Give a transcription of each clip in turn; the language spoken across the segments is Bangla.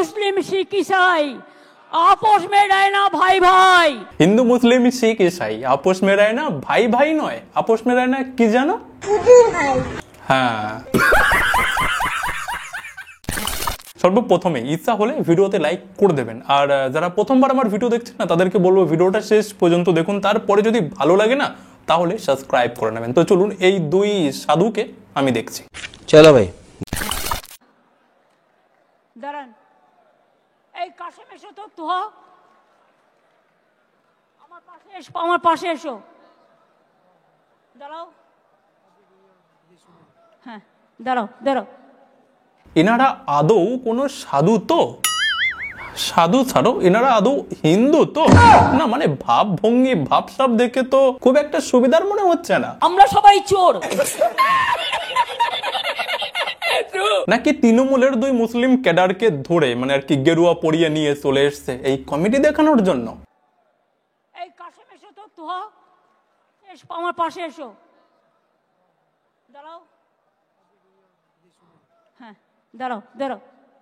मुस्लिम सिख ईसाई आपस में रहना भाई भाई। হিন্দু মুসলিম শিখ ইসাই আপোষ মে রয় না ভাই ভাই নয়, আপোষ মে রয় না কি জানো? হ্যাঁ। সর্বপ্রথমে ইচ্ছা হলে ভিডিওতে লাইক করে দেবেন, আর যারা প্রথমবার আমার ভিডিও দেখছেন না তাদেরকে বলবো ভিডিওটা শেষ পর্যন্ত দেখুন, তারপরে যদি ভালো লাগে না তাহলে সাবস্ক্রাইব করে নেবেন। তো চলুন এই দুই সাধুকে আমি দেখছি। চলো ভাই। দাঁড়ান, এই কাশেম এসো তো, তো আমার পাশে এসো, দাঁড়াও। হ্যাঁ দাঁড়াও দাঁড়াও। এনারা আদৌ কোনো সাধু তো? সাধু ছাড়ো, এনারা আদৌ হিন্দু তো না? মানে ভাব ভঙ্গি ভাবসাব দেখে তো খুব একটা সুবিধার মনে হচ্ছে না। আমরা সবাই চোর নাকি তৃণমূলের দুই মুসলিম ক্যাডারকে ধরে মানে আর কি গেরুয়া পরিয়ে নিয়ে চলে এসছে এই কমিটি দেখানোর জন্য? এই কাশেম এসো তো, তো আমার পাশে এসো, দাঁড়াও। হ্যাঁ দাঁড়াও দাঁড়াও।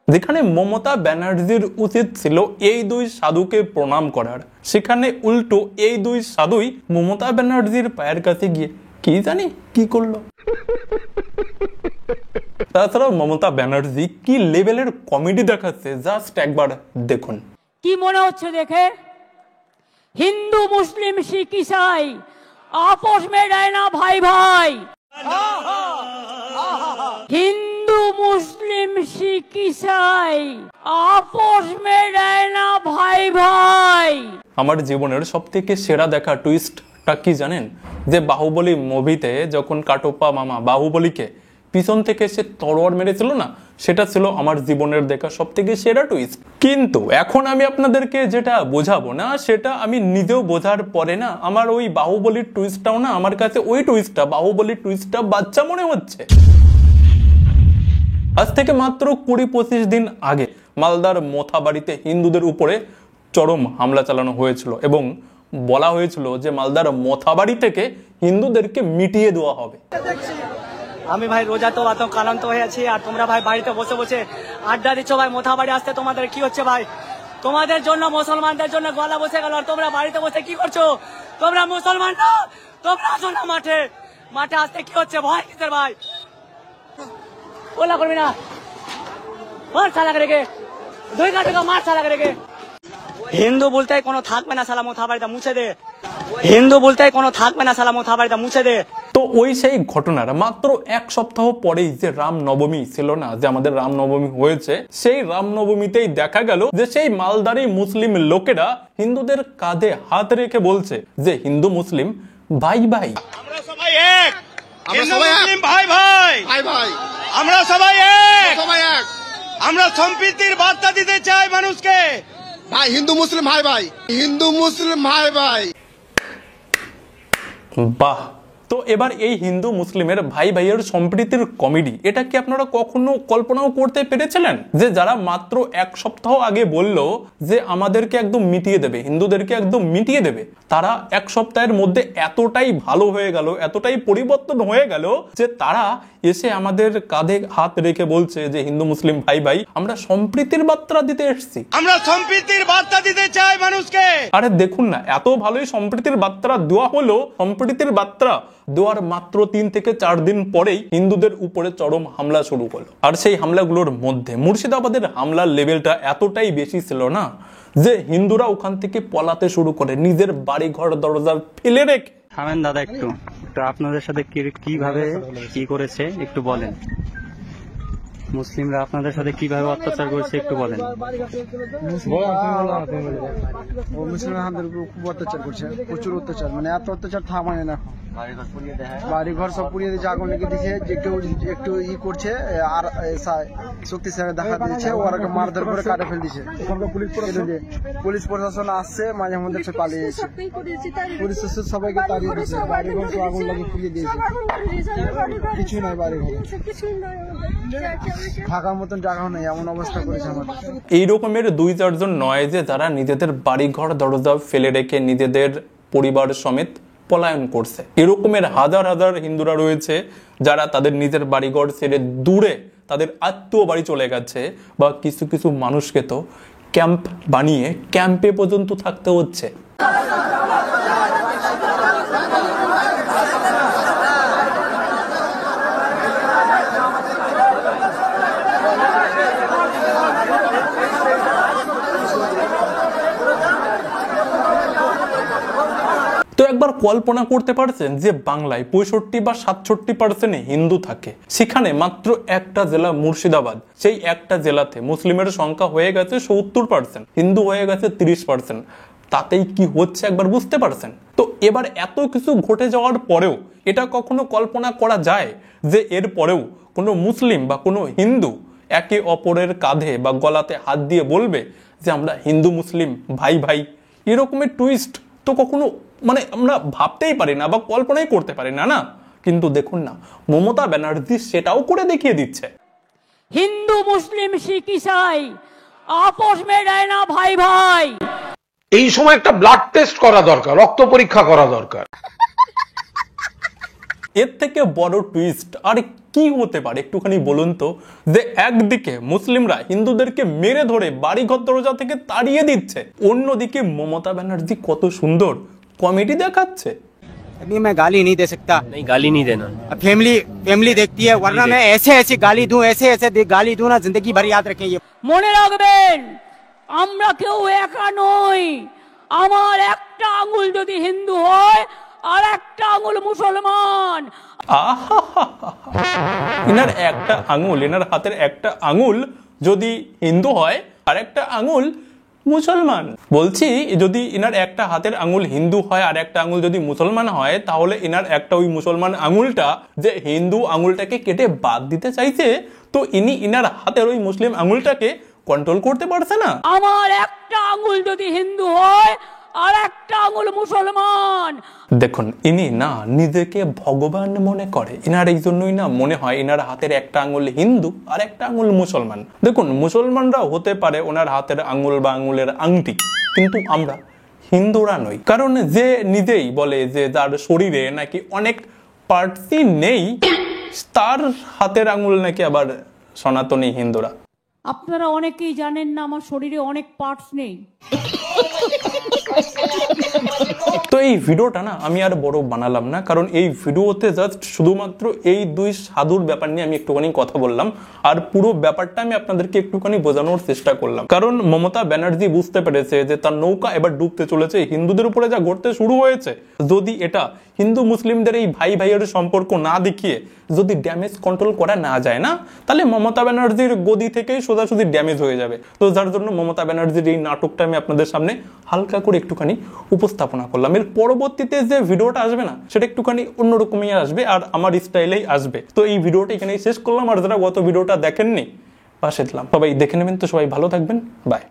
যেখানে মমতা ব্যানার্জির উচিত ছিল এই দুই সাধুকে প্রণাম করার, সেখানে উল্টো এই দুই সাধুই মমতা ব্যানার্জির পায়ের কাছে গিয়ে কি জানি কি করলো। তাছাড়াও মমতা ব্যানার্জি কি লেভেলের কমেডি দেখাচ্ছে জাস্ট একবার দেখুন। কি মনে হচ্ছে দেখে? হিন্দু মুসলিম শিখ ईसाई आपस में रहना भाई भाई। हिंदू मुस्लिम सिख ईसाई आपस में रहना भाई भाई। আমার জীবনের সবথেকে সেরা দেখা টুইস্টটা কি জানেন? যে বাহুবলী মুভিতে যখন কাটোপা মামা বাহুবলীকে পিছন থেকে সে তরোয়ার মেরেছিল না, সেটা ছিল আমার জীবনের দেখা সবথেকে সেরা টুইস্ট। কিন্তু এখন আমি আপনাদেরকে যেটা বোঝাবো না সেটা আমি নিজেও বোঝার পরে না আমার ওই বাহুবলীর টুইস্টটাও না আমার কাছে ওই টুইস্টটা বাহুবলীর টুইস্টটা বাচ্চা মনে হচ্ছে। আজ থেকে মাত্র 20-25 দিন আগে মালদার মোথাবাড়িতে হিন্দুদের উপরে চরম হামলা চালানো হয়েছিল এবং বলা হয়েছিল যে মালদার মোথাবাড়ি থেকে হিন্দুদেরকে মিটিয়ে দেওয়া হবে। আমি ভাই রোজা তো এত ক্লান্ত হয়ে আছি, আর তোমরা ভাই বাড়িতে বসে বসে আড্ডা দিচ্ছ ভাই। মোথাবাড়ি আসতে তোমাদের কি হচ্ছে ভাই? তোমাদের জন্য মুসলমানদের জন্য গলা বসে গেল, আর তোমরা বাড়িতে বসে কি করছো? তোমরা মুসলমান না, তোমরা আসো না মাঠে। মাঠে আসতে কি হচ্ছে ভয় কিসের ভাই? ওলা করবি না, মার শালা রেখে 2 টাকা মার শালা রেখে। হিন্দু বলতে কোনো থাকবে না শালা মোথাবাড়িটা মুছে দে। হিন্দু বলতে কোনো থাকবে না শালা মোথাবাড়িটা মুছে দে। তো ওই সেই ঘটনার মাত্র 1 সপ্তাহ পরেই যে রামনবমী ছিল না, যে আমাদের রামনবমী হয়েছে, সেই রামনবমীতেই দেখা গেল যে সেই মালদারি মুসলিম লোকেরা হিন্দুদের কাঁধে হাত রেখে বলছে যে হিন্দু মুসলিম ভাই ভাই। আমরা সবাই এক, হিন্দু মুসলিম ভাই ভাই, ভাই ভাই, আমরা সবাই এক, সবাই এক। আমরা সম্প্রীতির বার্তা দিতে চাই মানুষকে, ভাই হিন্দু মুসলিম ভাই ভাই, হিন্দু মুসলিম ভাই ভাই। বাহ! তো এবার এই হিন্দু মুসলিমের ভাই ভাইয়ের সম্প্রীতির কমেডি, এটা কি আপনারা কখনো কল্পনাও করতে পেরেছিলেন? যে যারা মাত্র 1 সপ্তাহ আগে বলল যে আমাদেরকে একদম মিটিয়ে দেবে, হিন্দুদেরকে একদম মিটিয়ে দেবে, তারা 1 সপ্তাহের মধ্যে এতটাই ভালো হয়ে গেল, এতটাই পরিবর্তন হয়ে গেল যে তারা এসে আমাদের কাঁধে হাত রেখে বলছে যে হিন্দু মুসলিম ভাই ভাই, আমরা সম্প্রীতির বার্তা দিতে এসেছি, আমরা সম্প্রীতির বার্তা দিতে চাই মানুষকে। আরে দেখুন না, এত ভালোই সম্প্রীতির বার্তা দেওয়া হলো, সম্প্রীতির বার্তা দেওয়ার মাত্র 3 থেকে 4 দিন পরেই হিন্দুদের উপরে চরম হামলা শুরু হলো। আর সেই হামলাগুলোর মধ্যে মুর্শিদাবাদের হামলার লেভেলটা এতটাই বেশি ছিল না যে হিন্দুরা ওখান থেকে পলাতে শুরু করে নিজের বাড়ি ঘর দরজা ফেলে রেখে। থামেন দাদা, একটু তো আপনাদের সাথে কিভাবে কি করেছে একটু বলেন। মুসলিমরা আপনাদের সাথে কিভাবে অত্যাচার করেছে একটু বলেন। মুসলিমরা আমাদের উপর খুব অত্যাচার করছে, প্রচুর অত্যাচার, মানে এত অত্যাচার থামায় না। বাড়ি ঘর সব পুড়িয়ে দিয়েছে, আগুন লেগে দিয়েছে। যে কেউ একটু করছে আর শক্তিশালী দেখা দিয়েছে, ওরা মারধর করে কাটে ফেল দিচ্ছে। পুলিশ প্রশাসন আসছে, মাঝে মধ্যে পালিয়ে যাচ্ছে। পুলিশ সবাইকে তাড়িয়ে দিচ্ছে, বাড়ি ঘর আগুন লাগিয়ে পুড়িয়ে দিয়েছে। কিছু নাই বাড়ি ঘর, থাকার মতন জায়গাও নেই, এমন অবস্থা করেছে আমাদের। এই রকমের 2-4 জন নয় যে যারা নিজেদের বাড়ি ঘর দরজা ফেলে রেখে নিজেদের পরিবার সমেত পলায়ন করছে। এরকমের হাজার হাজার হিন্দুরা রয়েছে যারা তাদের নিজের বাড়িঘর ছেড়ে দূরে তাদের আত্মীয় বাড়ি চলে গেছে, বা কিছু কিছু মানুষকে তো ক্যাম্প বানিয়ে ক্যাম্পে পর্যন্ত থাকতে হচ্ছে। তো একবার কল্পনা করতে পারছেন যে বাংলায় 65 বা 67% হিন্দু থাকে, সেখানে মাত্র একটা জেলা মুর্শিদাবাদ, সেই একটা জেলাতে মুসলিমের সংখ্যা হয়ে গেছে 70%, হিন্দু হয়ে গেছে 30%। তাতেই কি হচ্ছে একবার বুঝতে পারছেন? তো এবার এত কিছু ঘটে যাওয়ার পরেও এটা কখনো কল্পনা করা যায় যে এর পরেও কোনো মুসলিম বা কোনো হিন্দু একে অপরের কাঁধে বা গলাতে হাত দিয়ে বলবে যে আমরা হিন্দু মুসলিম ভাই ভাই? এরকমের টুইস্ট তো কখনো আমরা ভাবতেই পারি না বা কল্পনাই করতে পারি না। কিন্তু দেখুন না, মমতা ব্যানার্জি সেটাও করে দেখিয়ে দিচ্ছে। হিন্দু মুসলিম শিখ ইসাই আপোষ মে रहना ভাই ভাই। এই সময় একটা ব্লাড টেস্ট করা দরকার, রক্ত পরীক্ষা করা দরকার। এর থেকে বড় টুইস্ট আর কি হতে পারে একটুখানি বলুন তো? যে একদিকে মুসলিমরা হিন্দুদেরকে মেরে ধরে বাড়িঘর দরজা থেকে তাড়িয়ে দিচ্ছে, অন্যদিকে মমতা ব্যানার্জি কত সুন্দর কমেডি देखाচ্ছে। अभी मैं गाली नहीं दे सकता। नहीं, गाली नहीं देना। फैमिली देखती है, वरना मैं ऐसे गाली दूं, ऐसे गाली दूं ना, जिंदगी भर याद रखें ये। মনে রাখবেন, আমরা কেউ একা নই। আমার একটা আঙ্গুল যদি হিন্দু হয় আর একটা আঙ্গুল মুসলমান। এনার একটা আঙুল, এনার হাতের একটা আঙুল যদি হিন্দু হয় আর একটা আঙুল মুসলমান। বলছি, যদি এনার একটা হাতের আঙুল হিন্দু হয় আর একটা আঙুল যদি মুসলমান হয়, তাহলে এনার একটা ওই মুসলমান আঙুলটা যে হিন্দু আঙুলটাকে কেটে বাদ দিতে চাইছে, তো ইনি এনার হাতের ওই মুসলিম আঙুলটাকে কন্ট্রোল করতে পারছে না। আমার একটা আঙ্গুল যদি হিন্দু হয় আর একটা আঙ্গুল মুসলমান। দেখুন, ইনি না নিজেকে ভগবান মনে করে, এনার এই জন্যই না মনে হয় এনার হাতের একটা আঙ্গুল হিন্দু আর একটা আঙ্গুল মুসলমান। দেখুন, মুসলমানরা হতে পারে ওনার হাতের আঙ্গুল বা আঙ্গুলের আংটি, কিন্তু আমরা হিন্দুরা নই। কারণ যে নিজেই বলে যে যার শরীরে নাকি অনেক পার্টসই নেই, তার হাতের আঙ্গুল নাকি আবার সনাতনী হিন্দুরা। আপনারা অনেকেই জানেন না আমার শরীরে অনেক পার্টস নেই। তো এই ভিডিওটা না আমি আর বড় বানালাম না, কারণ এই ভিডিওতে জাস্ট শুধুমাত্র এই দুই সাধুর ব্যাপার নিয়ে আমি একটুখানি কথা বললাম, আর পুরো ব্যাপারটা আমি আপনাদেরকে একটুখানি বোঝানোর চেষ্টা করলাম। কারণ মমতা ব্যানার্জি বুঝতে পেরেছে যে তার নৌকা এবার ডুবতে চলেছে, হিন্দুদের উপরে যা ঘটতে শুরু হয়েছে, যদি এটা হিন্দু মুসলিমদের এই ভাই ভাইয়ের সম্পর্ক না দেখিয়ে যদি ড্যামেজ কন্ট্রোল করা না যায় না, তাহলে মমতা ব্যানার্জির গদি থেকেই সোজাসুজি ড্যামেজ হয়ে যাবে। তো যার জন্য মমতা ব্যানার্জির এই নাটকটা আমি আপনাদের সামনে হালকা করে একটুখানি উপস্থাপনা করলাম। এর পরবর্তীতে যে ভিডিওটা আসবে না, সেটা একটুখানি অন্যরকমই আসবে আর আমার স্টাইলেই আসবে। তো এই ভিডিওটা এখানেই শেষ করলাম, আর যারা গত ভিডিওটা দেখেননি পাশে দিলাম, সবাই দেখে নেবেন। তো সবাই ভালো থাকবেন, বাই।